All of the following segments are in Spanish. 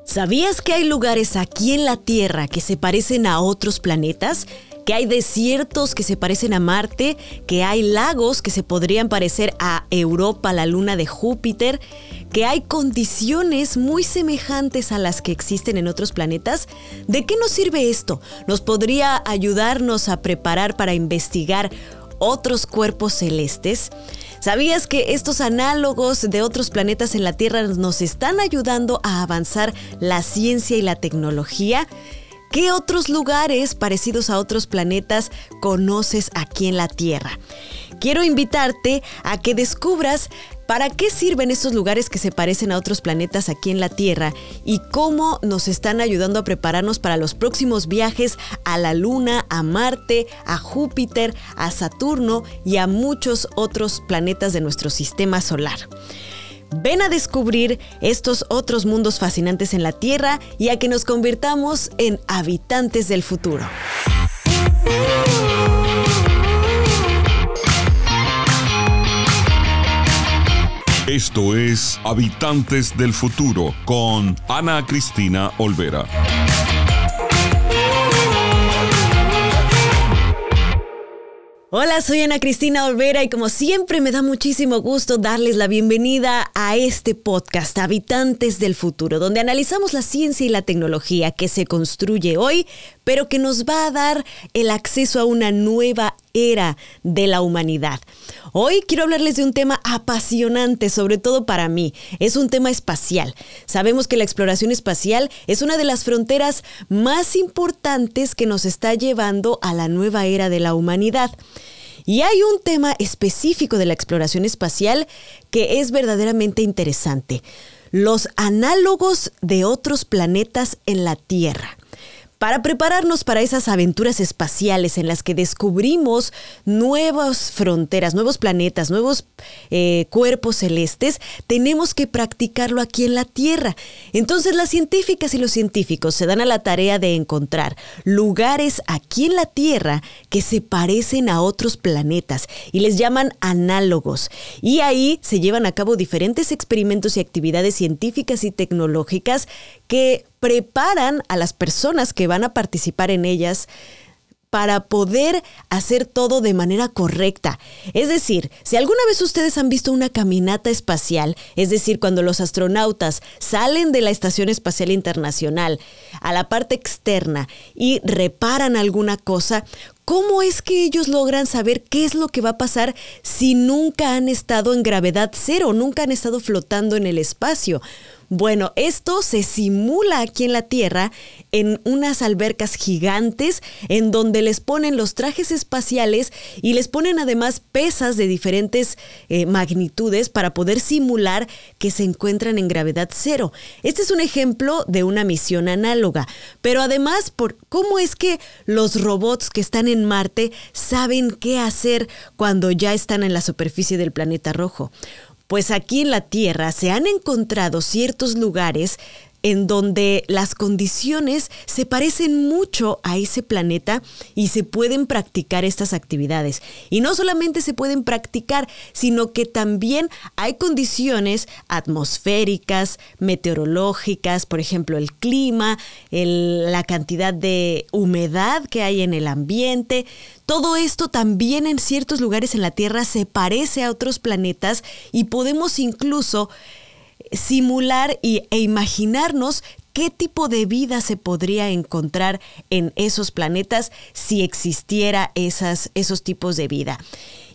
¿Sabías que hay lugares aquí en la Tierra que se parecen a otros planetas? Que hay desiertos que se parecen a Marte, que hay lagos que se podrían parecer a Europa, la luna de Júpiter, que hay condiciones muy semejantes a las que existen en otros planetas. ¿De qué nos sirve esto? ¿Nos podría ayudarnos a preparar para investigar otros cuerpos celestes? ¿Sabías que estos análogos de otros planetas en la Tierra nos están ayudando a avanzar la ciencia y la tecnología? ¿Qué otros lugares parecidos a otros planetas conoces aquí en la Tierra? Quiero invitarte a que descubras para qué sirven estos lugares que se parecen a otros planetas aquí en la Tierra y cómo nos están ayudando a prepararnos para los próximos viajes a la Luna, a Marte, a Júpiter, a Saturno y a muchos otros planetas de nuestro sistema solar. Ven a descubrir estos otros mundos fascinantes en la Tierra y a que nos convirtamos en habitantes del futuro. Esto es Habitantes del Futuro con Ana Cristina Olvera. Hola, soy Ana Cristina Olvera y como siempre me da muchísimo gusto darles la bienvenida a este podcast, Habitantes del Futuro, donde analizamos la ciencia y la tecnología que se construye hoy, pero que nos va a dar el acceso a una nueva era de la humanidad. Hoy quiero hablarles de un tema apasionante, sobre todo para mí. Es un tema espacial. Sabemos que la exploración espacial es una de las fronteras más importantes que nos está llevando a la nueva era de la humanidad. Y hay un tema específico de la exploración espacial que es verdaderamente interesante: los análogos de otros planetas en la Tierra. Para prepararnos para esas aventuras espaciales en las que descubrimos nuevas fronteras, nuevos planetas, nuevos cuerpos celestes, tenemos que practicarlo aquí en la Tierra. Entonces las científicas y los científicos se dan a la tarea de encontrar lugares aquí en la Tierra que se parecen a otros planetas y les llaman análogos. Y ahí se llevan a cabo diferentes experimentos y actividades científicas y tecnológicas que preparan a las personas que van a participar en ellas para poder hacer todo de manera correcta. Es decir, si alguna vez ustedes han visto una caminata espacial, es decir, cuando los astronautas salen de la Estación Espacial Internacional a la parte externa y reparan alguna cosa, ¿cómo es que ellos logran saber qué es lo que va a pasar si nunca han estado en gravedad cero, nunca han estado flotando en el espacio? Bueno, esto se simula aquí en la Tierra en unas albercas gigantes en donde les ponen los trajes espaciales y les ponen además pesas de diferentes magnitudes para poder simular que se encuentran en gravedad cero. Este es un ejemplo de una misión análoga, pero además, ¿cómo es que los robots que están en Marte saben qué hacer cuando ya están en la superficie del planeta rojo? Pues aquí en la Tierra se han encontrado ciertos lugares en donde las condiciones se parecen mucho a ese planeta y se pueden practicar estas actividades. Y no solamente se pueden practicar, sino que también hay condiciones atmosféricas, meteorológicas, por ejemplo, el clima, la cantidad de humedad que hay en el ambiente. Todo esto también en ciertos lugares en la Tierra se parece a otros planetas y podemos incluso simular e imaginarnos qué tipo de vida se podría encontrar en esos planetas si existiera esos tipos de vida.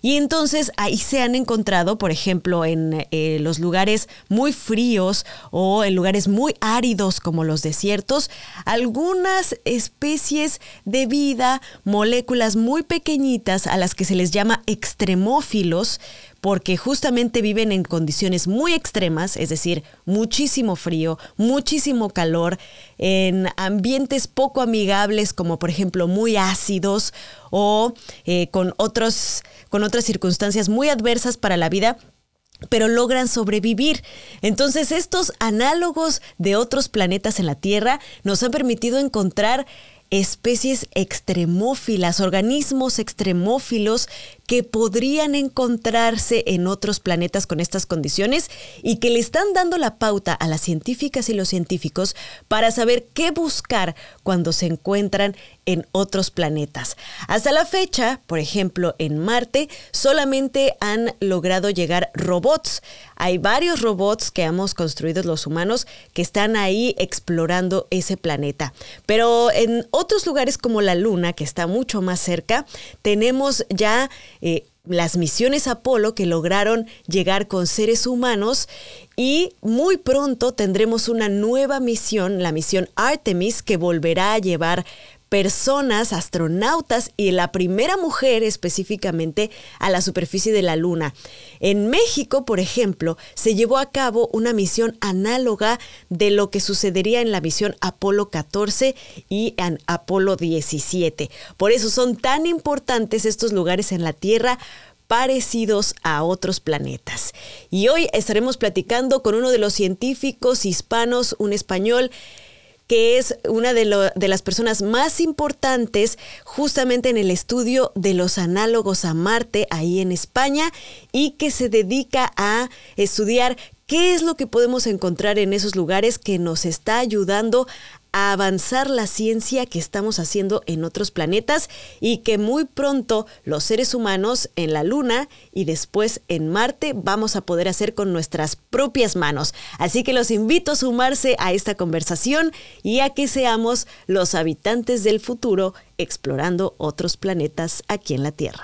Y entonces ahí se han encontrado, por ejemplo, en los lugares muy fríos o en lugares muy áridos como los desiertos, algunas especies de vida, moléculas muy pequeñitas a las que se les llama extremófilos, porque justamente viven en condiciones muy extremas, es decir, muchísimo frío, muchísimo calor, en ambientes poco amigables como por ejemplo muy ácidos o con otras circunstancias muy adversas para la vida, pero logran sobrevivir. Entonces, estos análogos de otros planetas en la Tierra nos han permitido encontrar especies extremófilas, organismos extremófilos que podrían encontrarse en otros planetas con estas condiciones y que le están dando la pauta a las científicas y los científicos para saber qué buscar cuando se encuentran en otros planetas. Hasta la fecha, por ejemplo, en Marte solamente han logrado llegar robots. Hay varios robots que hemos construido los humanos que están ahí explorando ese planeta. Pero en otros lugares como la Luna, que está mucho más cerca, tenemos ya las misiones Apolo que lograron llegar con seres humanos y muy pronto tendremos una nueva misión, la misión Artemis, que volverá a llevar personas, astronautas y la primera mujer específicamente a la superficie de la Luna. En México, por ejemplo, se llevó a cabo una misión análoga de lo que sucedería en la misión Apolo 14 y en Apolo 17. Por eso son tan importantes estos lugares en la Tierra parecidos a otros planetas. Y hoy estaremos platicando con uno de los científicos hispanos, un español, que es una de las personas más importantes justamente en el estudio de los análogos a Marte, ahí en España, y que se dedica a estudiar qué es lo que podemos encontrar en esos lugares que nos está ayudando a avanzar la ciencia que estamos haciendo en otros planetas y que muy pronto los seres humanos en la Luna y después en Marte vamos a poder hacer con nuestras propias manos. Así que los invito a sumarse a esta conversación y a que seamos los habitantes del futuro explorando otros planetas aquí en la Tierra.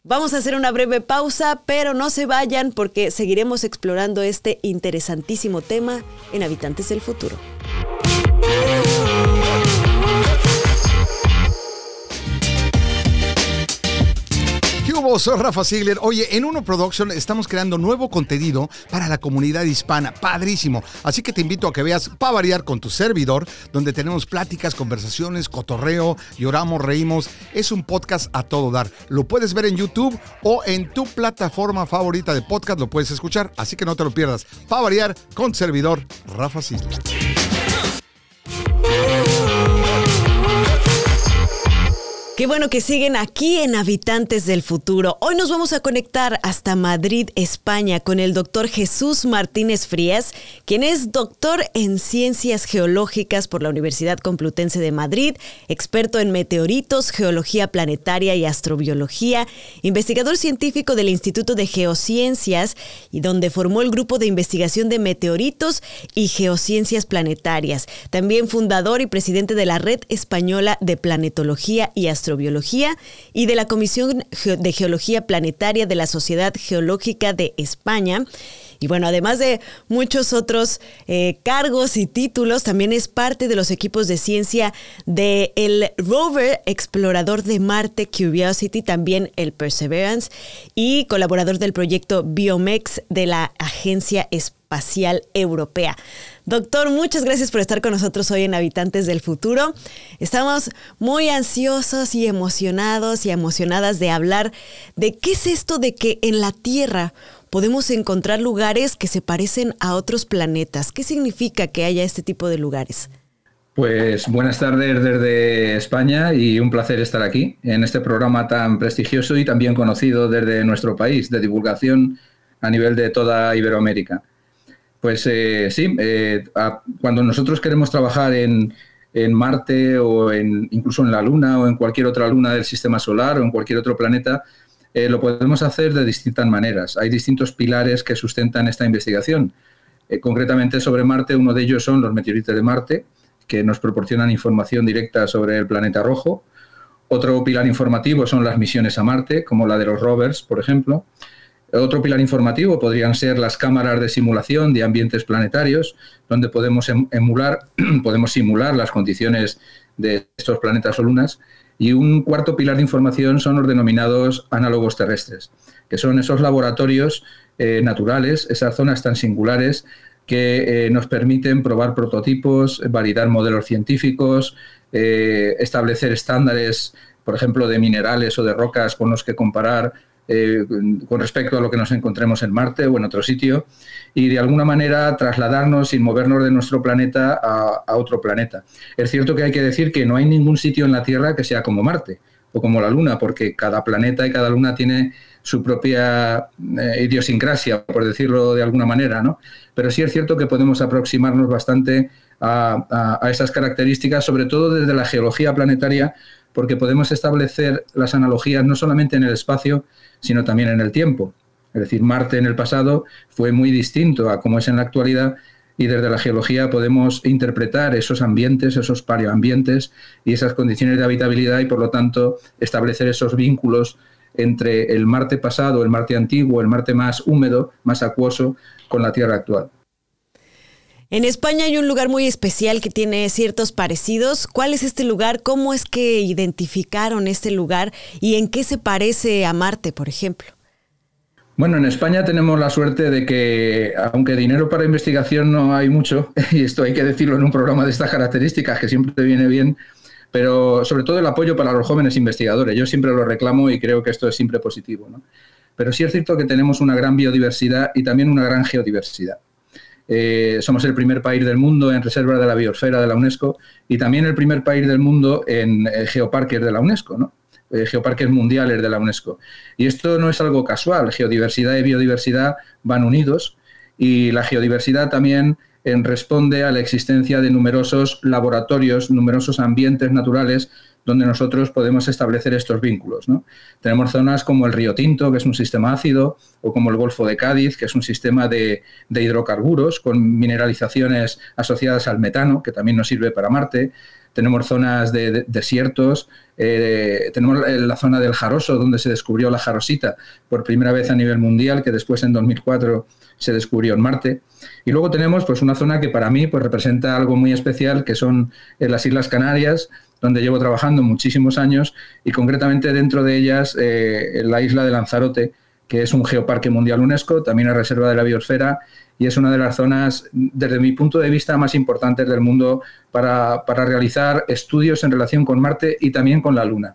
Vamos a hacer una breve pausa, pero no se vayan porque seguiremos explorando este interesantísimo tema en Habitantes del Futuro. ¿Qué hubo? Soy Rafa Ziegler. Oye, en Uno Production estamos creando nuevo contenido para la comunidad hispana. Padrísimo. Así que te invito a que veas Pa' Variar con tu servidor, donde tenemos pláticas, conversaciones, cotorreo, lloramos, reímos. Es un podcast a todo dar. Lo puedes ver en YouTube o en tu plataforma favorita de podcast lo puedes escuchar. Así que no te lo pierdas. Pa' Variar con servidor Rafa Ziegler. Qué bueno que siguen aquí en Habitantes del Futuro. Hoy nos vamos a conectar hasta Madrid, España, con el doctor Jesús Martínez Frías, quien es doctor en Ciencias Geológicas por la Universidad Complutense de Madrid, experto en meteoritos, geología planetaria y astrobiología, investigador científico del Instituto de Geociencias y donde formó el grupo de investigación de meteoritos y geociencias planetarias. También fundador y presidente de la Red Española de Planetología y Astrobiología y de la Comisión de Geología Planetaria de la Sociedad Geológica de España. Y bueno, además de muchos otros cargos y títulos, también es parte de los equipos de ciencia del rover explorador de Marte Curiosity, también el Perseverance, y colaborador del proyecto Biomex de la Agencia Espacial Europea. Doctor, muchas gracias por estar con nosotros hoy en Habitantes del Futuro. Estamos muy ansiosos y emocionados y emocionadas de hablar de qué es esto de que en la Tierra podemos encontrar lugares que se parecen a otros planetas. ¿Qué significa que haya este tipo de lugares? Pues buenas tardes desde España y un placer estar aquí en este programa tan prestigioso y también conocido desde nuestro país, de divulgación a nivel de toda Iberoamérica. Pues cuando nosotros queremos trabajar en Marte o incluso en la Luna o en cualquier otra luna del sistema solar o en cualquier otro planeta, lo podemos hacer de distintas maneras. Hay distintos pilares que sustentan esta investigación. Concretamente sobre Marte, uno de ellos son los meteoritos de Marte, que nos proporcionan información directa sobre el planeta rojo. Otro pilar informativo son las misiones a Marte, como la de los rovers, por ejemplo. Otro pilar informativo podrían ser las cámaras de simulación de ambientes planetarios, donde podemos simular las condiciones de estos planetas o lunas. Y un cuarto pilar de información son los denominados análogos terrestres, que son esos laboratorios naturales, esas zonas tan singulares que nos permiten probar prototipos, validar modelos científicos, establecer estándares, por ejemplo, de minerales o de rocas con los que comparar con respecto a lo que nos encontremos en Marte o en otro sitio, y de alguna manera trasladarnos y movernos de nuestro planeta a otro planeta. Es cierto que hay que decir que no hay ningún sitio en la Tierra que sea como Marte o como la Luna, porque cada planeta y cada luna tiene su propia idiosincrasia, por decirlo de alguna manera, ¿no? Pero sí es cierto que podemos aproximarnos bastante a esas características, sobre todo desde la geología planetaria, porque podemos establecer las analogías no solamente en el espacio, sino también en el tiempo. Es decir, Marte en el pasado fue muy distinto a cómo es en la actualidad, y desde la geología podemos interpretar esos ambientes, esos paleoambientes y esas condiciones de habitabilidad, y por lo tanto establecer esos vínculos entre el Marte pasado, el Marte antiguo, el Marte más húmedo, más acuoso, con la Tierra actual. En España hay un lugar muy especial que tiene ciertos parecidos. ¿Cuál es este lugar? ¿Cómo es que identificaron este lugar? ¿Y en qué se parece a Marte, por ejemplo? Bueno, en España tenemos la suerte de que, aunque dinero para investigación no hay mucho, y esto hay que decirlo en un programa de estas características, que siempre viene bien, pero sobre todo el apoyo para los jóvenes investigadores. Yo siempre lo reclamo y creo que esto es siempre positivo, ¿no? Pero sí es cierto que tenemos una gran biodiversidad y también una gran geodiversidad. Somos el primer país del mundo en reservas de la biosfera de la UNESCO, y también el primer país del mundo en geoparques de la UNESCO, ¿no? Geoparques mundiales de la UNESCO. Y esto no es algo casual. Geodiversidad y biodiversidad van unidos, y la geodiversidad también responde a la existencia de numerosos laboratorios, numerosos ambientes naturales donde nosotros podemos establecer estos vínculos, ¿no? Tenemos zonas como el Río Tinto, que es un sistema ácido, o como el Golfo de Cádiz, que es un sistema de hidrocarburos con mineralizaciones asociadas al metano, que también nos sirve para Marte. Tenemos zonas de desiertos, tenemos la zona del Jaroso, donde se descubrió la jarosita por primera vez a nivel mundial, que después en 2004 se descubrió en Marte. Y luego tenemos pues una zona que para mí pues representa algo muy especial, que son las Islas Canarias, donde llevo trabajando muchísimos años, y concretamente dentro de ellas la isla de Lanzarote, que es un geoparque mundial UNESCO, también es reserva de la biosfera, y es una de las zonas, desde mi punto de vista, más importantes del mundo para realizar estudios en relación con Marte y también con la Luna.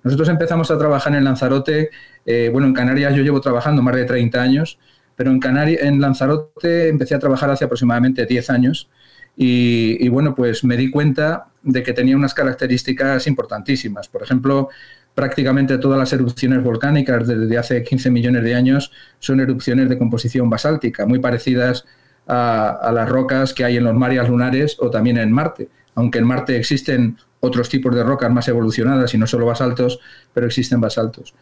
Nosotros empezamos a trabajar en Lanzarote, en Canarias yo llevo trabajando más de 30 años, pero en Lanzarote empecé a trabajar hace aproximadamente 10 años, y pues me di cuenta de que tenía unas características importantísimas. Por ejemplo, prácticamente todas las erupciones volcánicas desde hace 15 millones de años son erupciones de composición basáltica, muy parecidas a las rocas que hay en los mares lunares o también en Marte. Aunque en Marte existen otros tipos de rocas más evolucionadas y no solo basaltos, pero existen basaltos.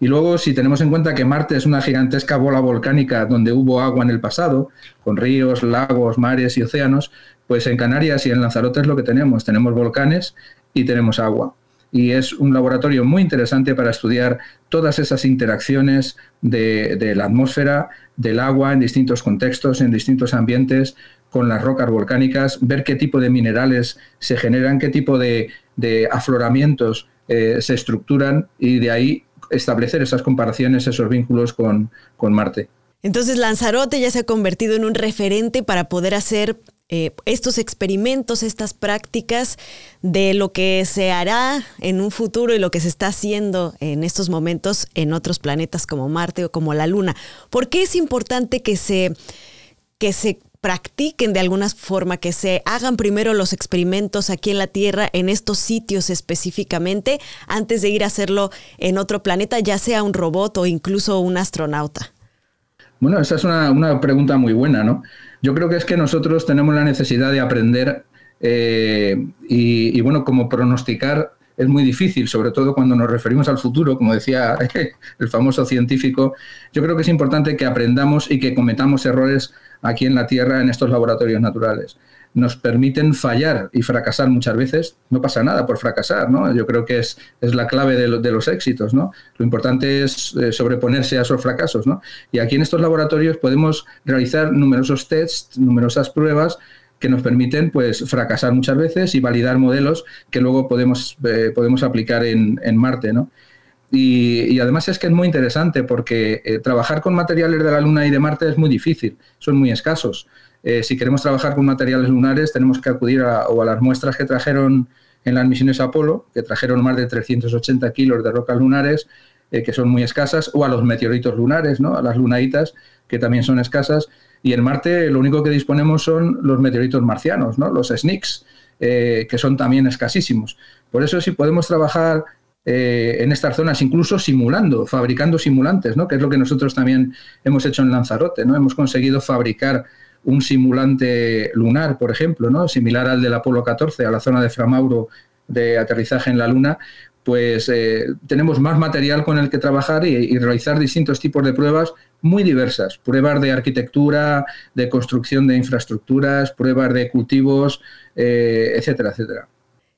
Y luego, si tenemos en cuenta que Marte es una gigantesca bola volcánica donde hubo agua en el pasado, con ríos, lagos, mares y océanos, pues en Canarias y en Lanzarote es lo que tenemos. Tenemos volcanes y tenemos agua. Y es un laboratorio muy interesante para estudiar todas esas interacciones de la atmósfera, del agua en distintos contextos, en distintos ambientes, con las rocas volcánicas, ver qué tipo de minerales se generan, qué tipo de afloramientos se estructuran, y de ahí establecer esas comparaciones, esos vínculos con Marte. Entonces Lanzarote ya se ha convertido en un referente para poder hacer estos experimentos, estas prácticas de lo que se hará en un futuro y lo que se está haciendo en estos momentos en otros planetas como Marte o como la Luna. ¿Por qué es importante que se practiquen de alguna forma, que se hagan primero los experimentos aquí en la Tierra, en estos sitios específicamente, antes de ir a hacerlo en otro planeta, ya sea un robot o incluso un astronauta? Bueno, esa es una pregunta muy buena, ¿no? Yo creo que es que nosotros tenemos la necesidad de aprender y como pronosticar es muy difícil, sobre todo cuando nos referimos al futuro, como decía el famoso científico. Yo creo que es importante que aprendamos y que cometamos errores aquí en la Tierra, en estos laboratorios naturales. Nos permiten fallar y fracasar muchas veces. No pasa nada por fracasar, ¿no? Yo creo que es la clave de los éxitos, ¿no? Lo importante es sobreponerse a esos fracasos, ¿no? Y aquí en estos laboratorios podemos realizar numerosos tests, numerosas pruebas que nos permiten pues fracasar muchas veces y validar modelos que luego podemos aplicar en Marte, ¿no? Y además es que es muy interesante porque trabajar con materiales de la Luna y de Marte es muy difícil, son muy escasos. Si queremos trabajar con materiales lunares tenemos que acudir a las muestras que trajeron en las misiones Apolo, que trajeron más de 380 kilos de rocas lunares, que son muy escasas, o a los meteoritos lunares, ¿no? A las lunaitas, que también son escasas. Y en Marte lo único que disponemos son los meteoritos marcianos, ¿no? Los SNICS, que son también escasísimos. Por eso, si podemos trabajar en estas zonas, incluso simulando, fabricando simulantes, ¿no? Que es lo que nosotros también hemos hecho en Lanzarote, ¿no? Hemos conseguido fabricar un simulante lunar, por ejemplo, ¿no? Similar al del Apolo 14, a la zona de Framauro de aterrizaje en la Luna. Pues tenemos más material con el que trabajar y realizar distintos tipos de pruebas muy diversas. Pruebas de arquitectura, de construcción de infraestructuras, pruebas de cultivos, etcétera, etcétera.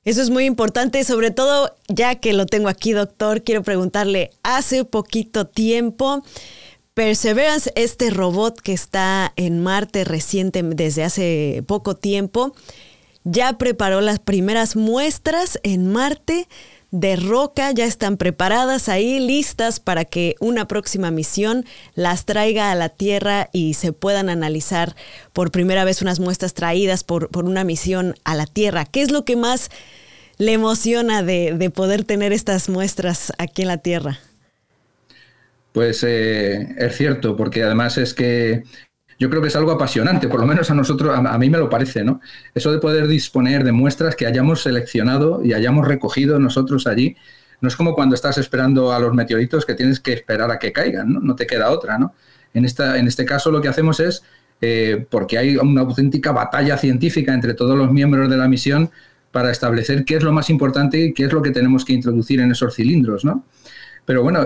Eso es muy importante, sobre todo ya que lo tengo aquí, doctor, quiero preguntarle, hace poquito tiempo, Perseverance, este robot que está en Marte reciente, desde hace poco tiempo, ya preparó las primeras muestras en Marte de roca, ya están preparadas ahí, listas para que una próxima misión las traiga a la Tierra y se puedan analizar por primera vez unas muestras traídas por una misión a la Tierra. ¿Qué es lo que más le emociona de poder tener estas muestras aquí en la Tierra? Pues es cierto, porque además es que yo creo que es algo apasionante, por lo menos a nosotros, a mí me lo parece, ¿no? Eso de poder disponer de muestras que hayamos seleccionado y hayamos recogido nosotros allí, no es como cuando estás esperando a los meteoritos que tienes que esperar a que caigan, ¿no? No te queda otra, ¿no? En este caso lo que hacemos es, porque hay una auténtica batalla científica entre todos los miembros de la misión para establecer qué es lo más importante y qué es lo que tenemos que introducir en esos cilindros, ¿no? Pero bueno,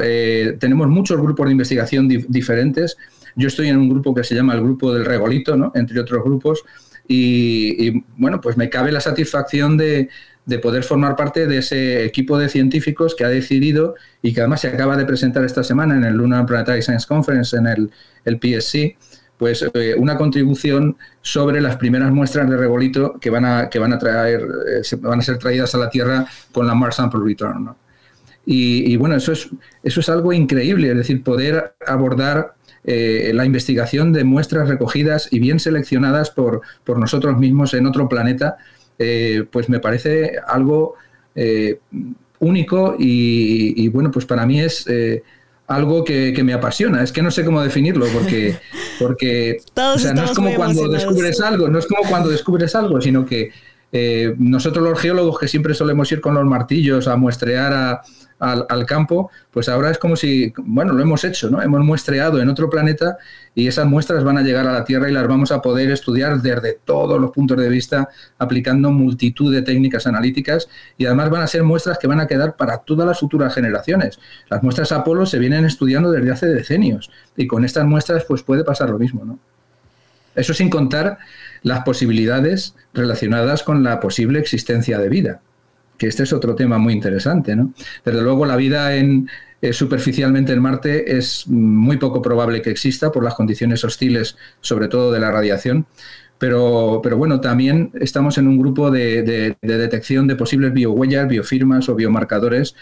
tenemos muchos grupos de investigación diferentes. Yo estoy en un grupo que se llama el Grupo del Regolito, ¿no? Entre otros grupos, y bueno, pues me cabe la satisfacción de poder formar parte de ese equipo de científicos que ha decidido y que además se acaba de presentar esta semana en el Lunar Planetary Science Conference, en el PSC, pues una contribución sobre las primeras muestras de regolito que van a ser traídas a la Tierra con la Mars Sample Return, ¿no? Y bueno, eso es algo increíble, es decir, poder abordar la investigación de muestras recogidas y bien seleccionadas por nosotros mismos en otro planeta, pues me parece algo único y bueno, pues para mí es algo que me apasiona. Es que no sé cómo definirlo porque o sea, no es como cuando descubres algo, sino que nosotros los geólogos que siempre solemos ir con los martillos a muestrear al campo, pues ahora es como si, bueno, lo hemos hecho, ¿no? Hemos muestreado en otro planeta y esas muestras van a llegar a la Tierra y las vamos a poder estudiar desde todos los puntos de vista, aplicando multitud de técnicas analíticas, y además van a ser muestras que van a quedar para todas las futuras generaciones. Las muestras Apolo se vienen estudiando desde hace decenios y con estas muestras pues puede pasar lo mismo, ¿no? Eso sin contar las posibilidades relacionadas con la posible existencia de vida, que este es otro tema muy interesante, ¿no? Desde luego la vida superficialmente en Marte es muy poco probable que exista por las condiciones hostiles, sobre todo de la radiación, pero bueno, también estamos en un grupo de detección de posibles biohuellas, biofirmas o biomarcadores,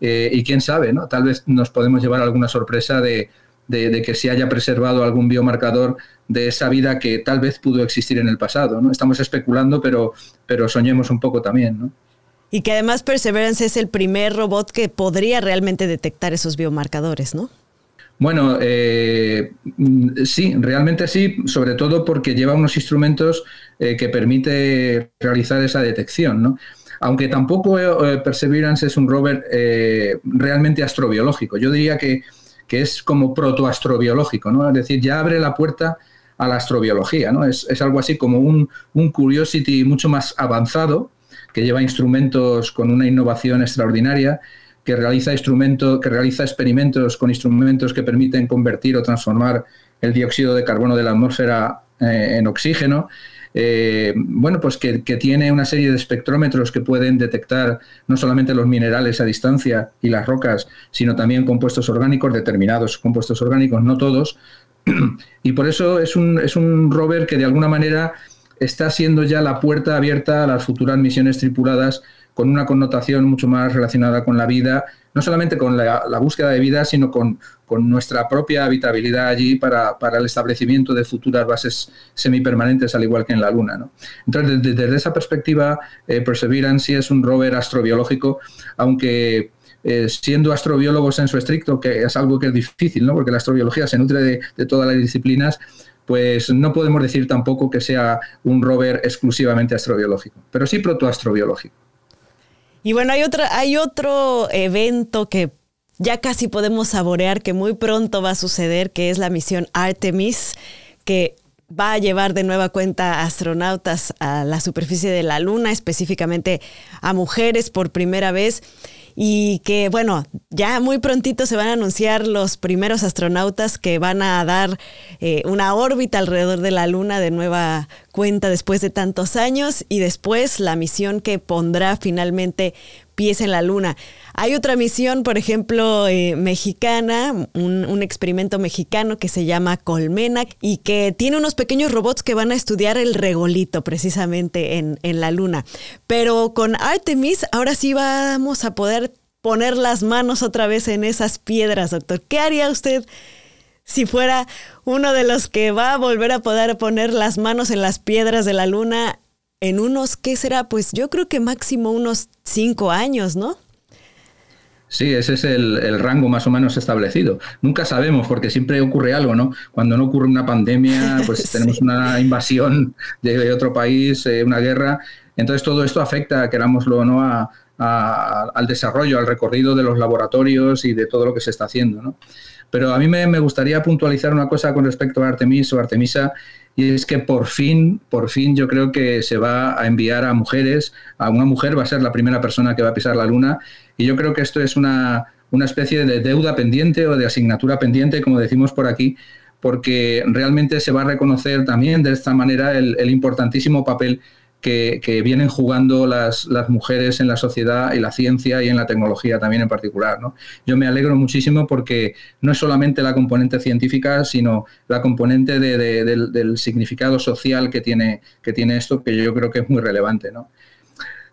y quién sabe, ¿no? Tal vez nos podemos llevar alguna sorpresa de que se haya preservado algún biomarcador de esa vida que tal vez pudo existir en el pasado, ¿no? Estamos especulando, pero soñemos un poco también, ¿no? Y que además Perseverance es el primer robot que podría realmente detectar esos biomarcadores, ¿no? Bueno, sí, realmente sí, sobre todo porque lleva unos instrumentos que permite realizar esa detección, ¿no? Aunque tampoco Perseverance es un rover realmente astrobiológico. Yo diría que es como protoastrobiológico, ¿no? Es decir, ya abre la puerta a la astrobiología, ¿no? Es algo así como un Curiosity mucho más avanzado, que lleva instrumentos con una innovación extraordinaria, que realiza experimentos con instrumentos que permiten convertir o transformar el dióxido de carbono de la atmósfera en oxígeno. Bueno, pues que tiene una serie de espectrómetros que pueden detectar no solamente los minerales a distancia y las rocas, sino también compuestos orgánicos, determinados compuestos orgánicos, no todos. Y por eso es un rover que de alguna manera está siendo ya la puerta abierta a las futuras misiones tripuladas con una connotación mucho más relacionada con la vida, no solamente con la búsqueda de vida, sino con nuestra propia habitabilidad allí para el establecimiento de futuras bases semipermanentes, al igual que en la Luna, ¿no? Entonces, desde esa perspectiva, Perseverance sí es un rover astrobiológico, aunque siendo astrobiólogos en su estricto, que es algo que es difícil, ¿no? Porque la astrobiología se nutre de todas las disciplinas, pues no podemos decir tampoco que sea un rover exclusivamente astrobiológico, pero sí protoastrobiológico. Y bueno, hay otro evento que ya casi podemos saborear, que muy pronto va a suceder, que es la misión Artemis, que va a llevar de nueva cuenta astronautas a la superficie de la Luna, específicamente a mujeres por primera vez. Y que, bueno, ya muy prontito se van a anunciar los primeros astronautas que van a dar una órbita alrededor de la Luna de nueva cuenta después de tantos años, y después la misión que pondrá finalmente pies en la Luna. Hay otra misión, por ejemplo, mexicana, un experimento mexicano que se llama Colmena y que tiene unos pequeños robots que van a estudiar el regolito precisamente en la Luna. Pero con Artemis ahora sí vamos a poder poner las manos otra vez en esas piedras, doctor. ¿Qué haría usted si fuera uno de los que va a volver a poder poner las manos en las piedras de la Luna en unos, ¿qué será? Pues yo creo que máximo unos 5 años, ¿no? Sí, ese es el rango más o menos establecido. Nunca sabemos, porque siempre ocurre algo, ¿no? Cuando no ocurre una pandemia, pues sí, tenemos una invasión de otro país, una guerra. Entonces todo esto afecta, querámoslo o no, al desarrollo, al recorrido de los laboratorios y de todo lo que se está haciendo, ¿no? Pero a mí me gustaría puntualizar una cosa con respecto a Artemis o Artemisa, y es que por fin yo creo que se va a enviar a mujeres, a una mujer va a ser la primera persona que va a pisar la Luna, y yo creo que esto es una especie de deuda pendiente o de asignatura pendiente, como decimos por aquí, porque realmente se va a reconocer también de esta manera el importantísimo papel que vienen jugando las mujeres en la sociedad y la ciencia y en la tecnología también en particular, ¿no? Yo me alegro muchísimo porque no es solamente la componente científica, sino la componente del significado social que tiene esto, que yo creo que es muy relevante, ¿no?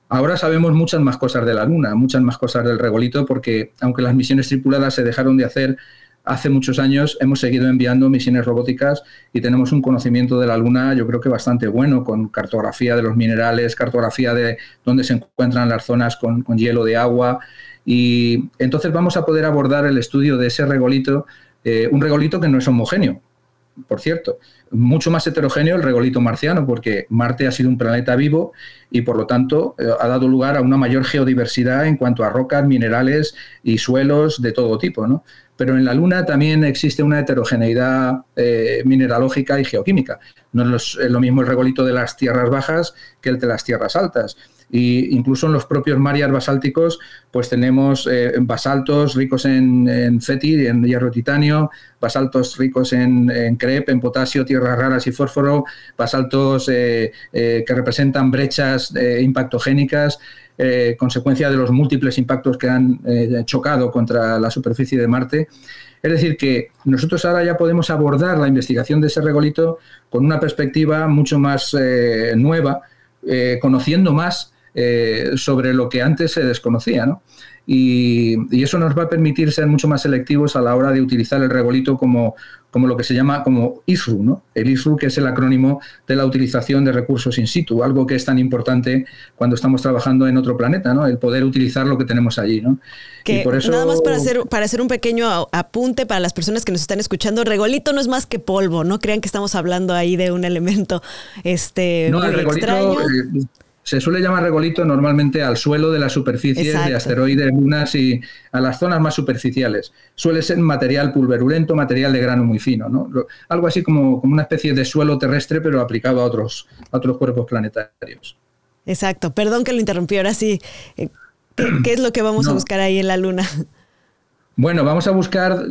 Ahora sabemos muchas más cosas de la Luna, muchas más cosas del regolito, porque aunque las misiones tripuladas se dejaron de hacer hace muchos años, hemos seguido enviando misiones robóticas y tenemos un conocimiento de la Luna, yo creo que bastante bueno, con cartografía de los minerales, cartografía de dónde se encuentran las zonas con hielo de agua. Y entonces vamos a poder abordar el estudio de ese regolito, un regolito que no es homogéneo, por cierto, mucho más heterogéneo el regolito marciano, porque Marte ha sido un planeta vivo y por lo tanto ha dado lugar a una mayor geodiversidad en cuanto a rocas, minerales y suelos de todo tipo, ¿no? Pero en la Luna también existe una heterogeneidad mineralógica y geoquímica. No es lo mismo el regolito de las tierras bajas que el de las tierras altas. Y incluso en los propios mares basálticos pues tenemos basaltos ricos en feti, en hierro titanio, basaltos ricos en crep, en potasio, tierras raras y fósforo, basaltos que representan brechas impactogénicas, consecuencia de los múltiples impactos que han chocado contra la superficie de Marte. Es decir, que nosotros ahora ya podemos abordar la investigación de ese regolito con una perspectiva mucho más nueva, conociendo más sobre lo que antes se desconocía, ¿no? Y eso nos va a permitir ser mucho más selectivos a la hora de utilizar el regolito como lo que se llama como ISRU, ¿no? El ISRU, que es el acrónimo de la utilización de recursos in situ, algo que es tan importante cuando estamos trabajando en otro planeta, ¿no? El poder utilizar lo que tenemos allí, ¿no? Que y por eso, nada más para hacer un pequeño apunte para las personas que nos están escuchando, regolito no es más que polvo, no crean que estamos hablando ahí de un elemento no, muy el regolito, extraño. Se suele llamar regolito normalmente al suelo de las superficies de asteroides, lunas y a las zonas más superficiales. Suele ser material pulverulento, material de grano muy fino, ¿no? Algo así como una especie de suelo terrestre, pero aplicado a otros cuerpos planetarios. Exacto. Perdón que lo interrumpí. Ahora sí, ¿qué es lo que vamos a buscar ahí en la Luna? Bueno, vamos a buscar,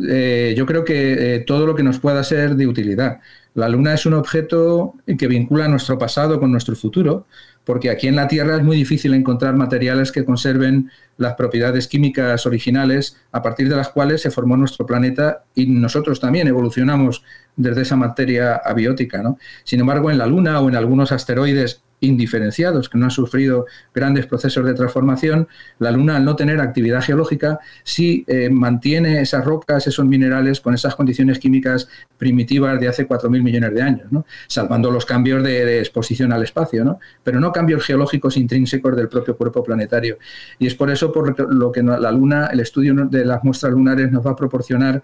yo creo que todo lo que nos pueda ser de utilidad. La Luna es un objeto que vincula nuestro pasado con nuestro futuro, porque aquí en la Tierra es muy difícil encontrar materiales que conserven las propiedades químicas originales a partir de las cuales se formó nuestro planeta y nosotros también evolucionamos desde esa materia abiótica, ¿no? Sin embargo, en la Luna o en algunos asteroides indiferenciados, que no han sufrido grandes procesos de transformación, la Luna, al no tener actividad geológica, sí mantiene esas rocas, esos minerales con esas condiciones químicas primitivas de hace 4.000 millones de años, ¿no? Salvando los cambios de exposición al espacio, ¿no? Pero no cambios geológicos intrínsecos del propio cuerpo planetario. Y es por eso por lo que la Luna, el estudio de las muestras lunares nos va a proporcionar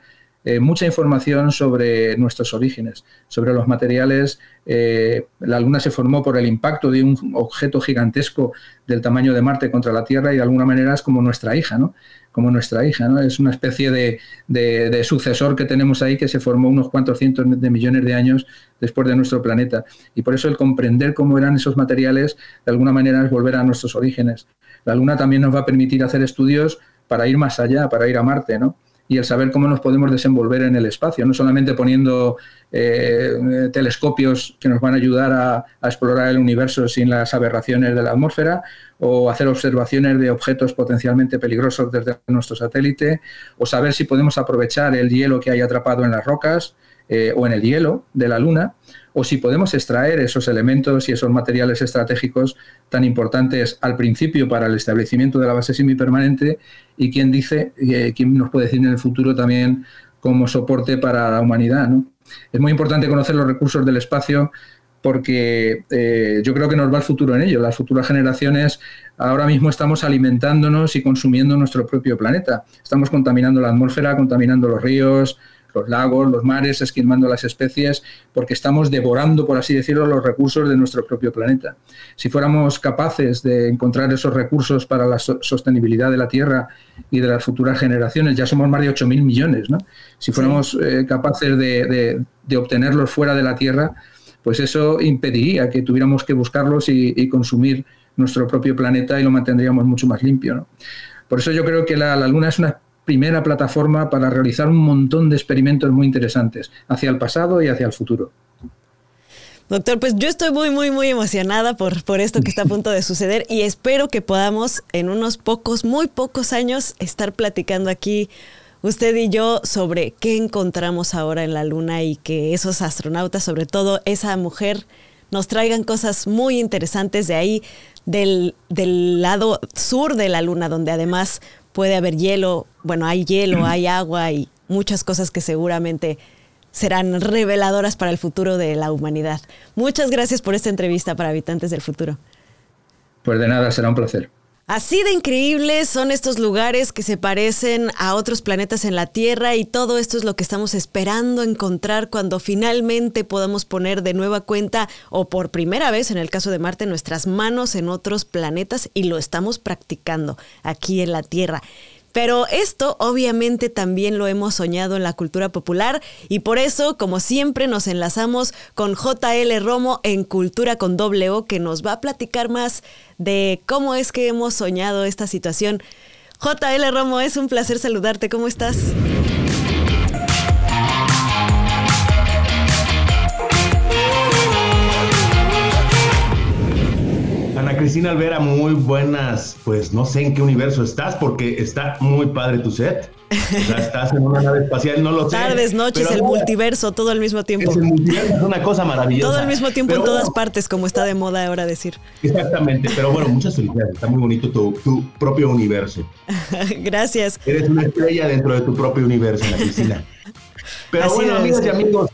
mucha información sobre nuestros orígenes, sobre los materiales. La Luna se formó por el impacto de un objeto gigantesco del tamaño de Marte contra la Tierra y de alguna manera es como nuestra hija, ¿no? Como nuestra hija, ¿no? Es una especie de sucesor que tenemos ahí que se formó unos cuantos cientos de millones de años después de nuestro planeta. Y por eso el comprender cómo eran esos materiales de alguna manera es volver a nuestros orígenes. La Luna también nos va a permitir hacer estudios para ir más allá, para ir a Marte, ¿no? Y el saber cómo nos podemos desenvolver en el espacio, no solamente poniendo telescopios que nos van a ayudar a explorar el universo sin las aberraciones de la atmósfera, o hacer observaciones de objetos potencialmente peligrosos desde nuestro satélite, o saber si podemos aprovechar el hielo que hay atrapado en las rocas o en el hielo de la Luna, o si podemos extraer esos elementos y esos materiales estratégicos tan importantes al principio para el establecimiento de la base semipermanente y quién nos puede decir en el futuro también como soporte para la humanidad, ¿no? Es muy importante conocer los recursos del espacio porque yo creo que nos va el futuro en ello. Las futuras generaciones ahora mismo estamos alimentándonos y consumiendo nuestro propio planeta. Estamos contaminando la atmósfera, contaminando los ríos, los lagos, los mares, esquilmando las especies, porque estamos devorando, por así decirlo, los recursos de nuestro propio planeta. Si fuéramos capaces de encontrar esos recursos para la sostenibilidad de la Tierra y de las futuras generaciones, ya somos más de 8.000 millones, ¿no? Si fuéramos capaces de obtenerlos fuera de la Tierra, pues eso impediría que tuviéramos que buscarlos y consumir nuestro propio planeta y lo mantendríamos mucho más limpio, ¿no? Por eso yo creo que la Luna es una primera plataforma para realizar un montón de experimentos muy interesantes hacia el pasado y hacia el futuro. Doctor, pues yo estoy muy emocionada por esto que está a punto de suceder y espero que podamos en unos muy pocos años estar platicando aquí usted y yo sobre qué encontramos ahora en la Luna y que esos astronautas, sobre todo esa mujer, nos traigan cosas muy interesantes de ahí, del lado sur de la Luna, donde además puede haber hielo, hay agua y muchas cosas que seguramente serán reveladoras para el futuro de la humanidad. Muchas gracias por esta entrevista para Habitantes del Futuro. Pues de nada, será un placer. Así de increíbles son estos lugares que se parecen a otros planetas en la Tierra y todo esto es lo que estamos esperando encontrar cuando finalmente podamos poner de nueva cuenta o por primera vez en el caso de Marte nuestras manos en otros planetas y lo estamos practicando aquí en la Tierra. Pero esto obviamente también lo hemos soñado en la cultura popular y por eso, como siempre, nos enlazamos con J.L. Romo en Cultura con doble O, que nos va a platicar más de cómo es que hemos soñado esta situación. J.L. Romo, es un placer saludarte. ¿Cómo estás? Ana Cristina Olvera, muy buenas. Pues no sé en qué universo estás porque está muy padre tu set. O sea, estás en una nave espacial, no lo sé. Tardes, noches, el multiverso, todo al mismo tiempo. Es el multiverso, es una cosa maravillosa. Todo al mismo tiempo, pero en todas partes, como está de moda ahora decir. Exactamente, pero bueno, muchas felicidades. Está muy bonito tu propio universo. Gracias. Eres una estrella dentro de tu propio universo, Ana Cristina. Pero así bueno, amigas y amigos,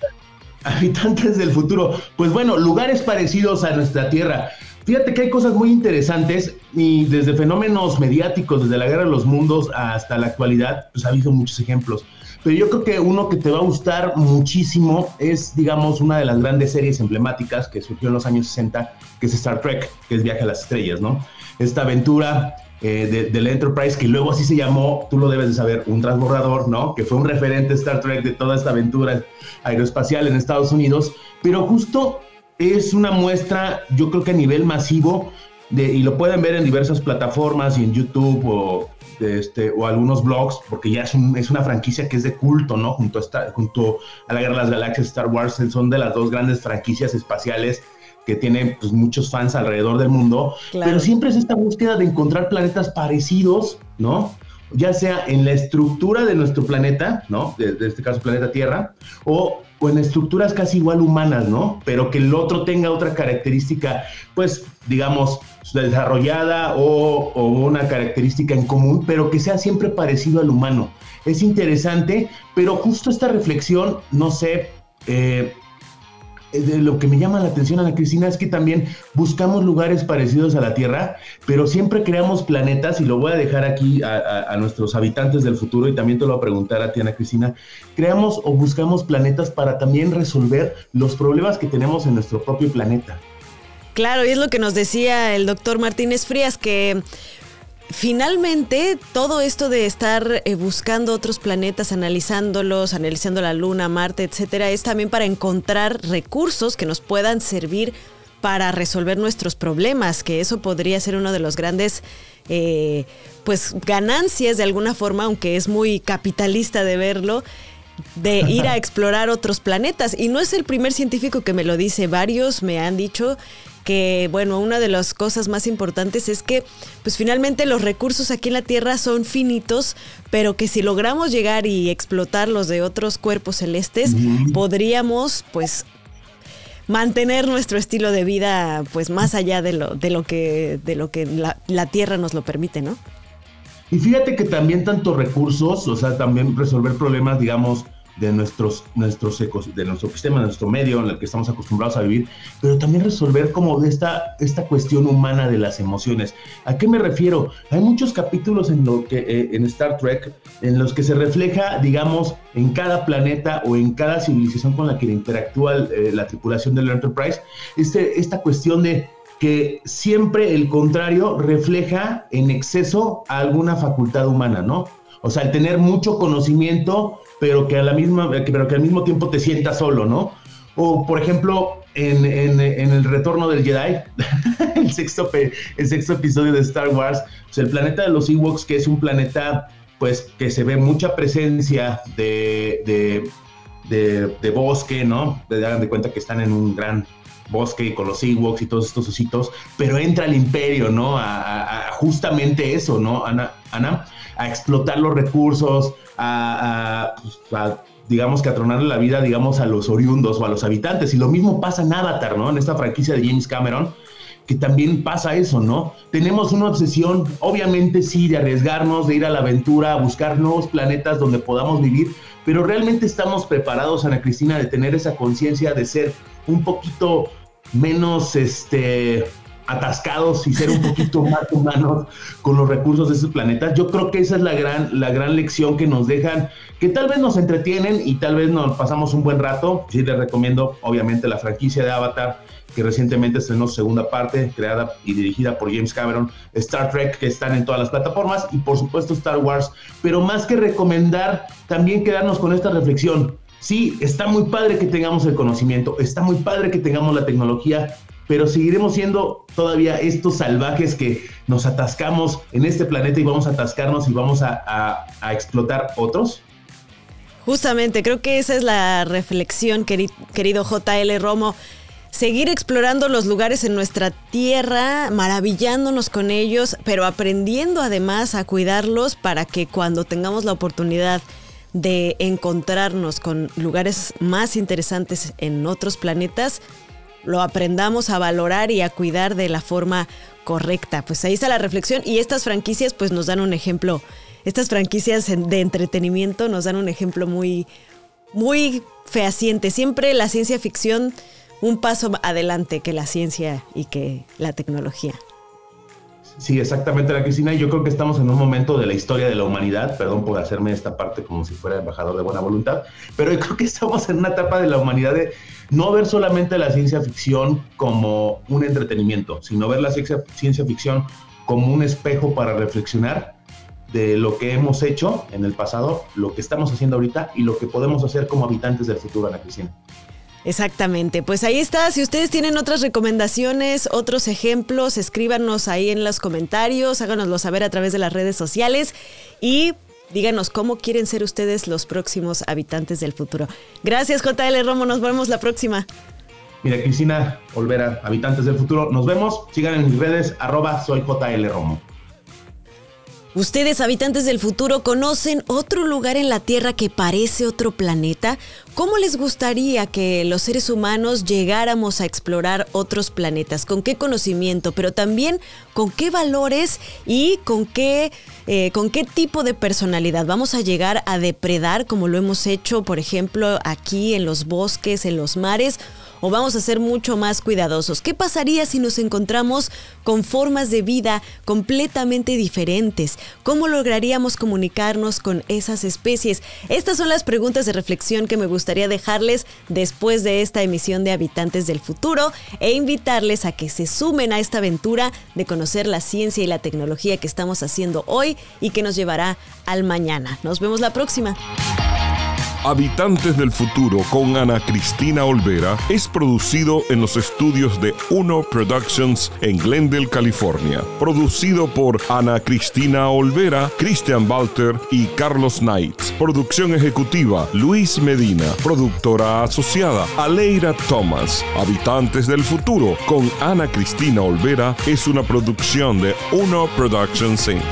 habitantes del futuro, pues bueno, lugares parecidos a nuestra Tierra. Fíjate que hay cosas muy interesantes y desde fenómenos mediáticos, desde la Guerra de los Mundos hasta la actualidad, pues ha habido muchos ejemplos. Pero yo creo que uno que te va a gustar muchísimo es, digamos, una de las grandes series emblemáticas que surgió en los años 60, que es Star Trek, que es Viaje a las Estrellas, ¿no? Esta aventura del Enterprise, que luego así se llamó, tú lo debes de saber, un transbordador, ¿no? Que fue un referente Star Trek de toda esta aventura aeroespacial en Estados Unidos, pero justo es una muestra, yo creo que a nivel masivo, y lo pueden ver en diversas plataformas y en YouTube o algunos blogs, porque ya es una franquicia que es de culto, ¿no? Junto a la Guerra de las Galaxias, Star Wars, son de las dos grandes franquicias espaciales que tienen pues, muchos fans alrededor del mundo, claro. Pero siempre es esta búsqueda de encontrar planetas parecidos, ¿no? ya sea en la estructura de nuestro planeta, ¿no? De este caso, planeta Tierra, o en estructuras casi igual humanas, ¿no? Pero que el otro tenga otra característica, pues, digamos, desarrollada o una característica en común, pero que sea siempre parecido al humano. Es interesante, pero justo esta reflexión, no sé, de lo que me llama la atención, Ana Cristina, es que también buscamos lugares parecidos a la Tierra, pero siempre creamos planetas, y lo voy a dejar aquí a nuestros habitantes del futuro, y también te lo voy a preguntar a ti, Ana Cristina, creamos o buscamos planetas para también resolver los problemas que tenemos en nuestro propio planeta. Claro, y es lo que nos decía el doctor Martínez Frías, que finalmente todo esto de estar buscando otros planetas, analizando la Luna, Marte, etcétera, es también para encontrar recursos que nos puedan servir para resolver nuestros problemas, que eso podría ser uno de los grandes pues ganancias de alguna forma, aunque es muy capitalista de verlo, de ir a explorar otros planetas. Y no es el primer científico que me lo dice, varios me han dicho que, bueno, una de las cosas más importantes es que, pues finalmente los recursos aquí en la Tierra son finitos, pero que si logramos llegar y explotarlos de otros cuerpos celestes, podríamos, pues, mantener nuestro estilo de vida, pues, más allá de lo que la Tierra nos lo permite, ¿no? Y fíjate que también tantos recursos, o sea, también resolver problemas, digamos, de nuestro ecosistema, de nuestro medio en el que estamos acostumbrados a vivir, pero también resolver como de esta cuestión humana de las emociones. ¿A qué me refiero? Hay muchos capítulos en Star Trek en los que se refleja, digamos, en cada planeta o en cada civilización con la que interactúa la tripulación del Enterprise, esta cuestión de que siempre el contrario refleja en exceso a alguna facultad humana, ¿no? O sea, el tener mucho conocimiento, pero que al mismo tiempo te sientas solo, ¿no? O, por ejemplo, en el Retorno del Jedi, el sexto episodio de Star Wars, pues el planeta de los Ewoks, que es un planeta, pues, que se ve mucha presencia de bosque, ¿no? Hagan de cuenta que están en un gran bosque con los Ewoks y todos estos ositos, pero entra el Imperio, ¿no? A justamente eso, ¿no, Ana? A explotar los recursos, digamos que a tronarle la vida, digamos, a los oriundos o a los habitantes. Y lo mismo pasa en Avatar, ¿no? En esta franquicia de James Cameron, que también pasa eso, ¿no? Tenemos una obsesión, obviamente sí, de arriesgarnos, de ir a la aventura, a buscar nuevos planetas donde podamos vivir, pero realmente estamos preparados, Ana Cristina, de tener esa conciencia de ser un poquito menos atascados y ser un poquito más humanos con los recursos de esos planetas. Yo creo que esa es la gran lección que nos dejan, que tal vez nos entretienen y tal vez nos pasamos un buen rato. Sí, les recomiendo obviamente la franquicia de Avatar, que recientemente estrenó su segunda parte, creada y dirigida por James Cameron, Star Trek, que están en todas las plataformas, y por supuesto Star Wars. Pero más que recomendar, también quedarnos con esta reflexión. Sí, está muy padre que tengamos el conocimiento, está muy padre que tengamos la tecnología, pero seguiremos siendo todavía estos salvajes que nos atascamos en este planeta y vamos a atascarnos y vamos a explotar otros. Justamente, creo que esa es la reflexión, querido JL Romo. Seguir explorando los lugares en nuestra tierra, maravillándonos con ellos, pero aprendiendo además a cuidarlos para que cuando tengamos la oportunidad de encontrarnos con lugares más interesantes en otros planetas, lo aprendamos a valorar y a cuidar de la forma correcta. Pues ahí está la reflexión, y estas franquicias pues nos dan un ejemplo. Estas franquicias de entretenimiento nos dan un ejemplo muy, muy fehaciente. Siempre la ciencia ficción un paso adelante que la ciencia y que la tecnología. Sí, exactamente, Ana Cristina. Yo creo que estamos en un momento de la historia de la humanidad, perdón por hacerme esta parte como si fuera embajador de buena voluntad, pero yo creo que estamos en una etapa de la humanidad de no ver solamente la ciencia ficción como un entretenimiento, sino ver la ciencia ficción como un espejo para reflexionar de lo que hemos hecho en el pasado, lo que estamos haciendo ahorita y lo que podemos hacer como habitantes del futuro, Ana Cristina. Exactamente, pues ahí está. Si ustedes tienen otras recomendaciones, otros ejemplos, escríbanos ahí en los comentarios, háganoslo saber a través de las redes sociales y díganos cómo quieren ser ustedes los próximos habitantes del futuro. Gracias, JL Romo, nos vemos la próxima. Mira, Cristina Olvera, habitantes del futuro, nos vemos. Sigan en mis redes, @soy JL Romo. Ustedes, habitantes del futuro, ¿conocen otro lugar en la Tierra que parece otro planeta? ¿Cómo les gustaría que los seres humanos llegáramos a explorar otros planetas? ¿Con qué conocimiento? Pero también con qué valores y con qué tipo de personalidad. ¿Vamos a llegar a depredar como lo hemos hecho, por ejemplo, aquí en los bosques, en los mares? ¿O vamos a ser mucho más cuidadosos? ¿Qué pasaría si nos encontramos con formas de vida completamente diferentes? ¿Cómo lograríamos comunicarnos con esas especies? Estas son las preguntas de reflexión que me gustaría dejarles después de esta emisión de Habitantes del Futuro e invitarles a que se sumen a esta aventura de conocer la ciencia y la tecnología que estamos haciendo hoy y que nos llevará al mañana. Nos vemos la próxima. Habitantes del Futuro con Ana Cristina Olvera es producido en los estudios de Uno Productions en Glendale, California. Producido por Ana Cristina Olvera, Christian Walter y Carlos Knights. Producción ejecutiva Luis Medina. Productora asociada Aleira Thomas. Habitantes del Futuro con Ana Cristina Olvera es una producción de Uno Productions Inc.